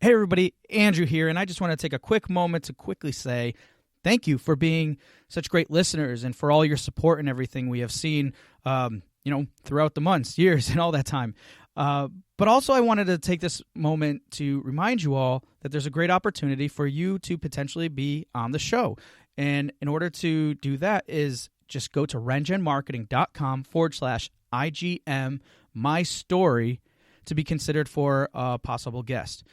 Hey everybody, Andrew here, and I just want to take a quick moment to quickly say thank you for being such great listeners and for all your support and everything we have seen, throughout the months, years, and all that time. But also I wanted to take this moment to remind you all that there's a great opportunity for you to potentially be on the show. And in order to do that is just go to rengenmarketing.com/IGM My Story to be considered for a possible guest.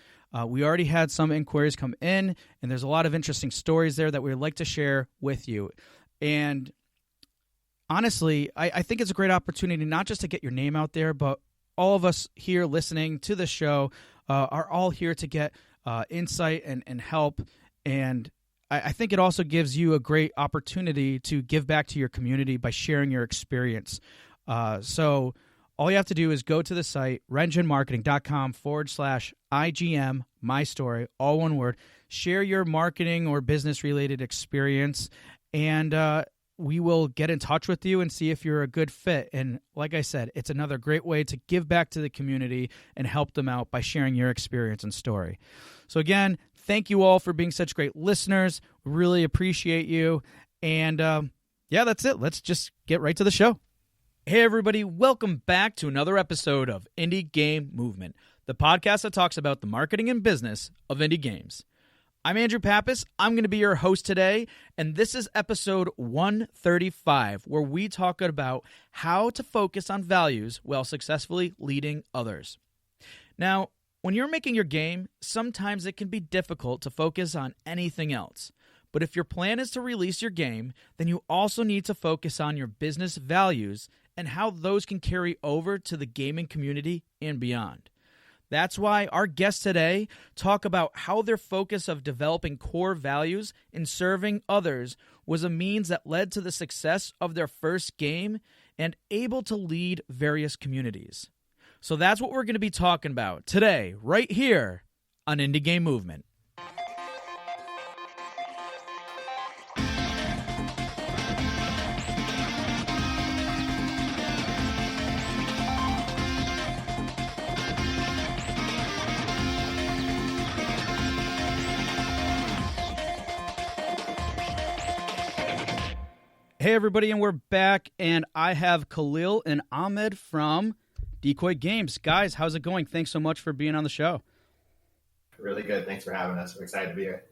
We already had some inquiries come in, and there's a lot of interesting stories there that we would like to share with you. And honestly, I think it's a great opportunity not just to get your name out there, but all of us here listening to the show are all here to get insight and help. And I think it also gives you a great opportunity to give back to your community by sharing your experience. So all you have to do is go to the site, rengenmarketing.com/IGM My Story, all one word. Share your marketing or business-related experience, and we will get in touch with you and see if you're a good fit. And like I said, it's another great way to give back to the community and help them out by sharing your experience and story. So again, thank you all for being such great listeners. We really appreciate you. And that's it. Let's just get right to the show. Hey everybody, welcome back to another episode of Indie Game Movement, the podcast that talks about the marketing and business of indie games. I'm Andrew Pappas. I'm going to be your host today, and this is episode 135, where we talk about how to focus on values while successfully leading others. Now, when you're making your game, sometimes it can be difficult to focus on anything else. But if your plan is to release your game, then you also need to focus on your business values and how those can carry over to the gaming community and beyond. That's why our guests today talk about how their focus of developing core values and serving others was a means that led to the success of their first game and able to lead various communities. So that's what we're going to be talking about today, right here on Indie Game Movement. Hey everybody, and we're back, and I have Khalil and Ahmed from Decoy Games. Guys, how's it going? Thanks so much for being on the show. Really good. Thanks for having us. We're excited to be here.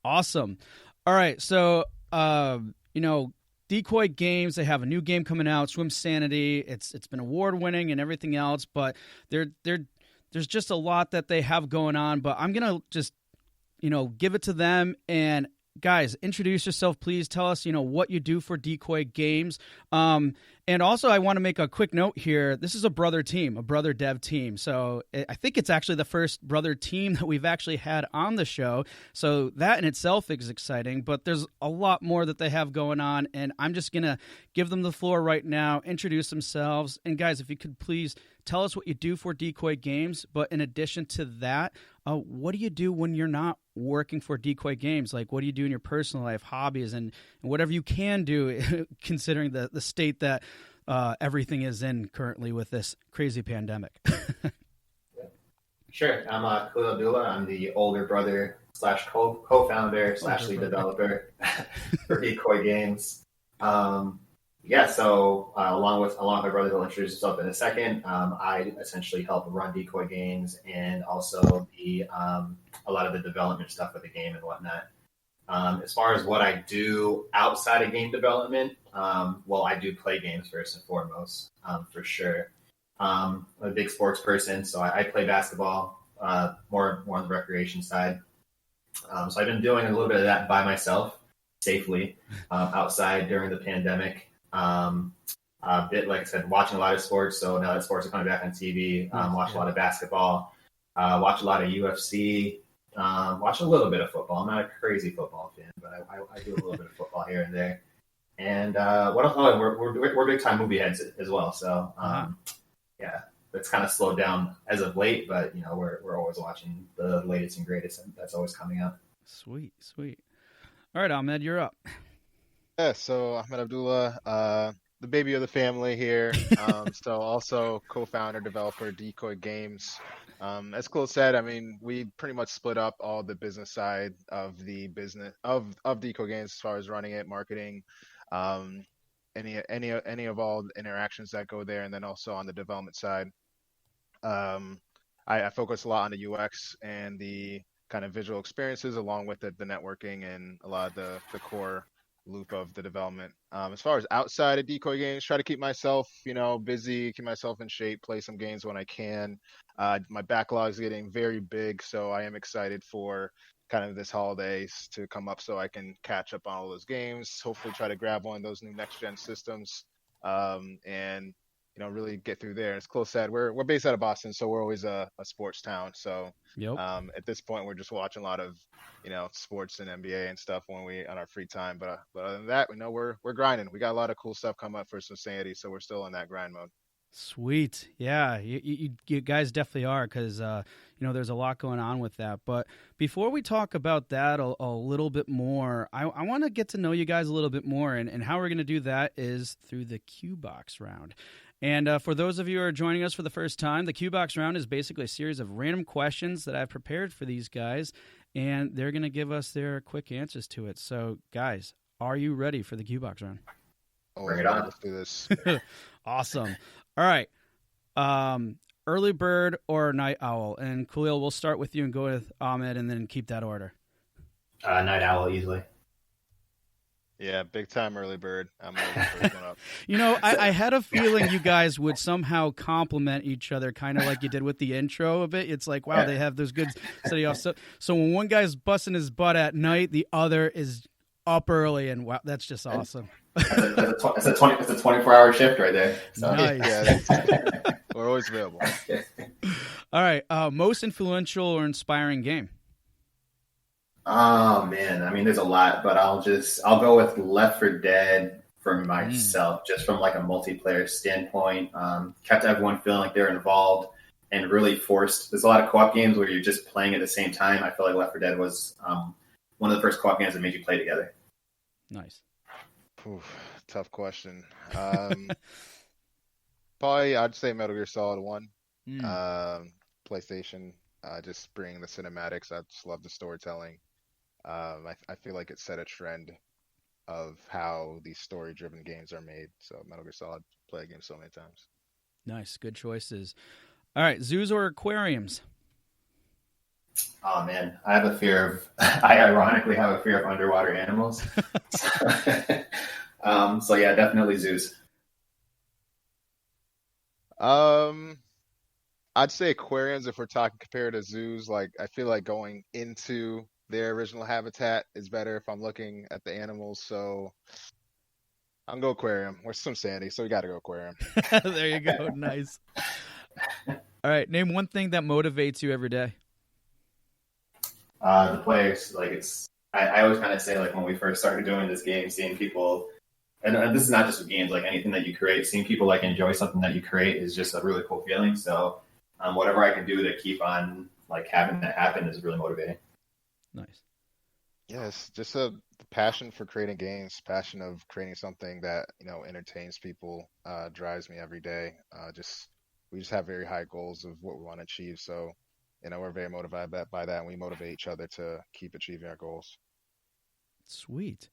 Awesome. All right, so Decoy Games, they have a new game coming out, Swim Sanity. It's been award-winning and everything else, but there's just a lot that they have going on, but I'm going to just, give it to them. And guys, introduce yourself, please. Tell us, what you do for Decoy Games. And also, I want to make a quick note here. This is a brother team, a brother dev team. So I think it's actually the first brother team that we've actually had on the show. So that in itself is exciting. But there's a lot more that they have going on. And I'm just going to give them the floor right now, introduce themselves. And guys, if you could please tell us what you do for Decoy Games. But in addition to that, what do you do when you're not working for Decoy Games? Like, what do you do in your personal life, hobbies, and whatever you can do, considering the state that everything is in currently with this crazy pandemic? Sure. I'm Khalil. I'm the older brother / co-founder / lead developer for Decoy Games. So along with my brother, who'll introduce himself in a second, I essentially help run Decoy Games and also a lot of the development stuff of the game and whatnot. As far as what I do outside of game development, I do play games first and foremost, for sure. I'm a big sports person, so I play basketball, more on the recreation side. So I've been doing a little bit of that by myself, safely, outside during the pandemic. A bit, like I said, watching a lot of sports. So now that sports are coming back on TV, watch a lot of basketball, watch a lot of UFC, watch a little bit of football. I'm not a crazy football fan, but I do a little bit of football here and there. And what else? Oh, we're big time movie heads as well. So that's kind of slowed down as of late, but we're always watching the latest and greatest, and that's always coming out. Sweet. All right, Ahmed, you're up. Yeah, so Ahmed Abdullah, the baby of the family here. So also co-founder, developer, Decoy Games. As Cole said, I mean, we pretty much split up all the business side of the business of Decoy Games as far as running it, marketing, um, any of all the interactions that go there, and then also on the development side. Um, I focus a lot on the UX and the kind of visual experiences, along with the networking and a lot of the core loop of the development. As far as outside of Decoy Games, try to keep myself, busy, keep myself in shape, play some games when I can. My backlog is getting very big, so I am excited for kind of this holidays to come up so I can catch up on all those games. Hopefully, try to grab one of those new next gen systems, and really get through there. As Close said, we're based out of Boston, so we're always a sports town. So Yep. at this point, we're just watching a lot of sports and NBA and stuff when we on our free time. But other than that, we're grinding. We got a lot of cool stuff coming up for Society, so we're still in that grind mode. Sweet. Yeah, you guys definitely are, because there's a lot going on with that. But before we talk about that a little bit more, I want to get to know you guys a little bit more, and how we're going to do that is through the Q Box round. And for those of you who are joining us for the first time, the Q Box round is basically a series of random questions that I've prepared for these guys, and they're going to give us their quick answers to it. So, guys, are you ready for the Q Box round? Bring it on. Let's do this. Awesome. All right. Early bird or night owl? And Khalil, we'll start with you and go with Ahmed, and then keep that order. Night owl, easily. Yeah, big time early bird. I'm always the first one up. I had a feeling you guys would somehow complement each other, kind of like you did with the intro of it. It's like, wow, they have those good study off. So when one guy's busting his butt at night, the other is up early, and wow, that's just awesome. It's a 24-hour shift right there. So. Nice. Yeah, we're always available. All right, most influential or inspiring game? Oh man, I mean, there's a lot, but I'll go with Left 4 Dead for myself, just from like a multiplayer standpoint. Kept everyone feeling like they're involved and really forced. There's a lot of co-op games where you're just playing at the same time. I feel like Left 4 Dead was one of the first co-op games that made you play together. Nice. Oof, tough question. Probably I'd say Metal Gear Solid 1. PlayStation, just bringing the cinematics. I just love the storytelling. I feel like it set a trend of how these story-driven games are made. So Metal Gear Solid, play a game so many times. Nice, good choices. All right, zoos or aquariums? Oh man, I ironically have a fear of underwater animals. So yeah, definitely zoos. I'd say aquariums if we're talking compared to zoos. Like I feel like going into their original habitat is better if I'm looking at the animals. So I'm going to go aquarium. We're some sandy, so we got to go aquarium. There you go. Nice. All right, name one thing that motivates you every day. The players, I always kind of say, like, when we first started doing this game, seeing people, and this is not just with games, like anything that you create, seeing people like enjoy something that you create is just a really cool feeling. So whatever I can do to keep on like having that happen is really motivating. Nice. Yes, just a passion for creating games, passion of creating something that entertains people, drives me every day. We just have very high goals of what we want to achieve. So we're very motivated by that, and we motivate each other to keep achieving our goals. Sweet.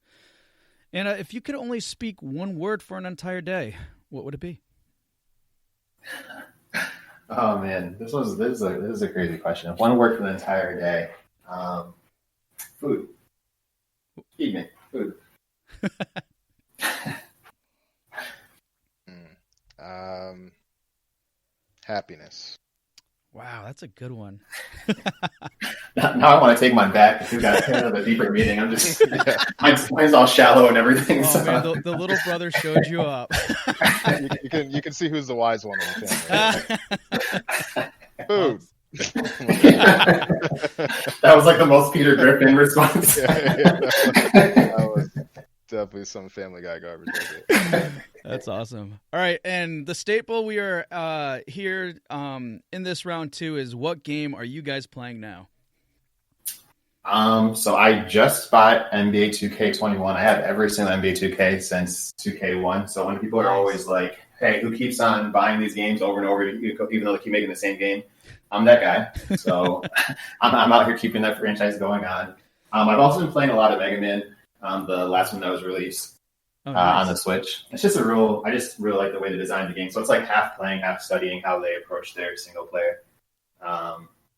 And if you could only speak one word for an entire day, what would it be? Oh man, this is a crazy question. One word for the entire day. Food. Evening. Food. Happiness. Wow, that's a good one. Now I want to take mine back because we got another deeper meeting. I'm just mine's all shallow and everything. Oh so. man, the little brother showed you up. you can see who's the wise one in the family. Food. That was like the most Peter Griffin response. That was definitely some Family Guy garbage. That's awesome. All right, and the staple we are here in this round 2 is, what game are you guys playing now? So I just bought NBA 2K21. I have every single NBA 2K since 2K1. So when people are always like, "Hey, who keeps on buying these games over and over, even though they keep making the same game?" I'm that guy. So I'm out here keeping that franchise going on. I've also been playing a lot of Mega Man, the last one that was released on the Switch. It's just I just really like the way they designed the game. So it's like half playing, half studying how they approach their single player.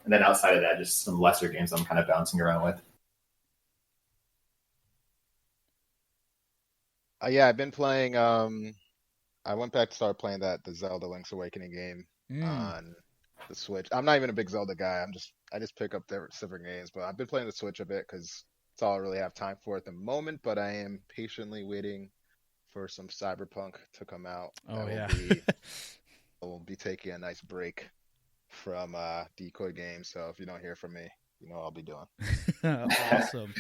And then outside of that, just some lesser games I'm kind of bouncing around with. Yeah, I've been playing. I went back to start playing the Zelda Link's Awakening game on the Switch. I'm not even a big Zelda guy. I just pick up different games, but I've been playing the Switch a bit because it's all I really have time for at the moment. But I am patiently waiting for some Cyberpunk to come out. Oh yeah. We'll be taking a nice break from Decoy Games. So if you don't hear from me, you know what I'll be doing. Awesome.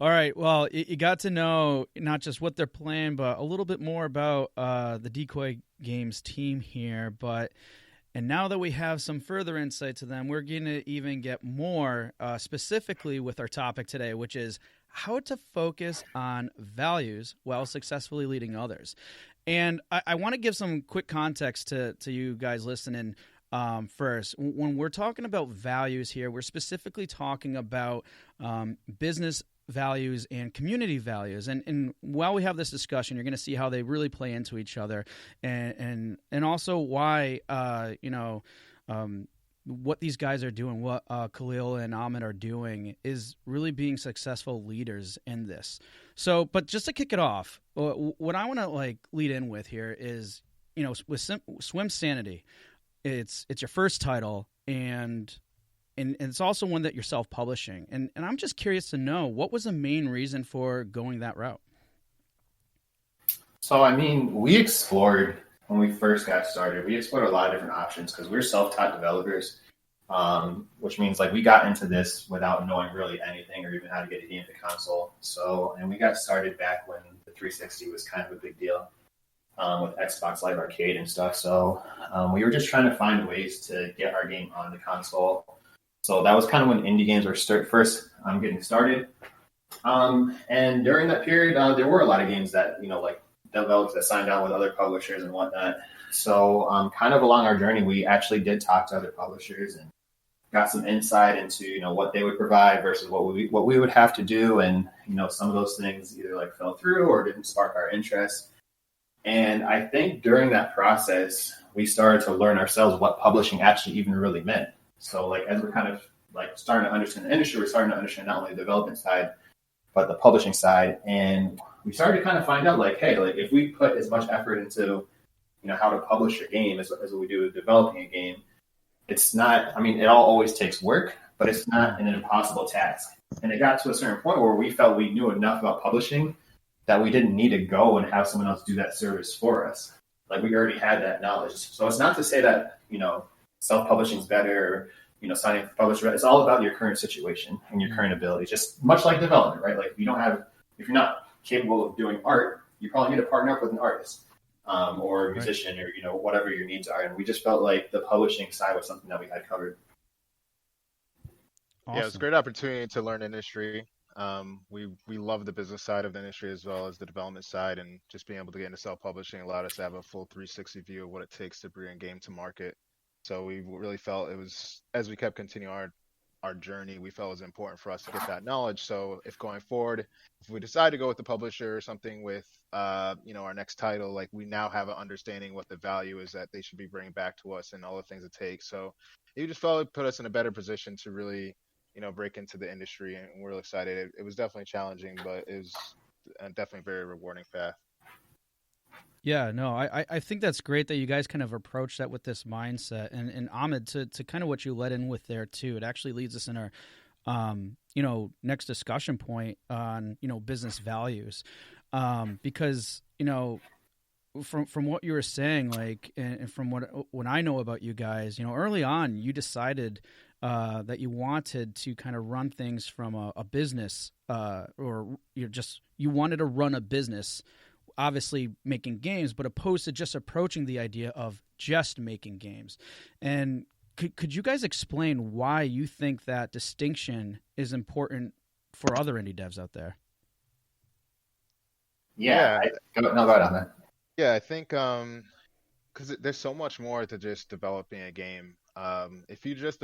All right. Well, you got to know not just what they're playing, but a little bit more about the Decoy Games team here. And now that we have some further insight to them, we're going to even get more specifically with our topic today, which is how to focus on values while successfully leading others. And I want to give some quick context to you guys listening. First, when we're talking about values here, we're specifically talking about business values and community values. And while we have this discussion, you're going to see how they really play into each other, and also why what these guys are doing, what Khalil and Ahmed are doing, is really being successful leaders in this. So, but just to kick it off, what I want to lead in with here is, with Swim Sanity. It's your first title, and it's also one that you're self-publishing. And I'm just curious to know, what was the main reason for going that route? So, we explored, when we first got started, we explored a lot of different options because we're self-taught developers, which means we got into this without knowing really anything or even how to get a game to console. So, and we got started back when the 360 was kind of a big deal. With Xbox Live Arcade and stuff. So we were just trying to find ways to get our game on the console. So that was kind of when indie games were first getting started. And during that period, there were a lot of games that, developers that signed on with other publishers and whatnot. So kind of along our journey, we actually did talk to other publishers and got some insight into, what they would provide versus what we would have to do. And, some of those things either fell through or didn't spark our interest. And I think during that process, we started to learn ourselves what publishing actually even really meant. So as we're kind of starting to understand the industry, we're starting to understand not only the development side, but the publishing side. And we started to kind of find out hey, if we put as much effort into, how to publish a game as we do with developing a game, it's not, it all always takes work, but it's not an impossible task. And it got to a certain point where we felt we knew enough about publishing that we didn't need to go and have someone else do that service for us. We already had that knowledge. So it's not to say that, self-publishing is better or, signing a publisher. It's all about your current situation and your current ability, just much like development, right? If you're not capable of doing art, you probably need to partner up with an artist or a musician or, whatever your needs are. And we just felt like the publishing side was something that we had covered. Awesome. Yeah, it's a great opportunity to learn industry. We love the business side of the industry as well as the development side, and just being able to get into self-publishing allowed us to have a full 360 view of what it takes to bring a game to market. So we really felt it was, as we kept continuing our journey, we felt it was important for us to get that knowledge. So if going forward, if we decide to go with the publisher or something with, our next title, we now have an understanding what the value is that they should be bringing back to us and all the things it takes. So it just felt it put us in a better position to really break into the industry, and we're really excited. It was definitely challenging, but it was definitely a very rewarding path. Yeah, no, I think that's great that you guys kind of approach that with this mindset. And Ahmed, to kind of what you led in with there too, it actually leads us in our, next discussion point on, business values. Because, from what you were saying, and from what I know about you guys, early on, you decided that you wanted to kind of run things from a business, or you wanted to run a business, obviously making games, but opposed to just approaching the idea of just making games. And could you guys explain why you think that distinction is important for other indie devs out there? Yeah. Go ahead on that. Yeah, I think because there's so much more to just developing a game. If you just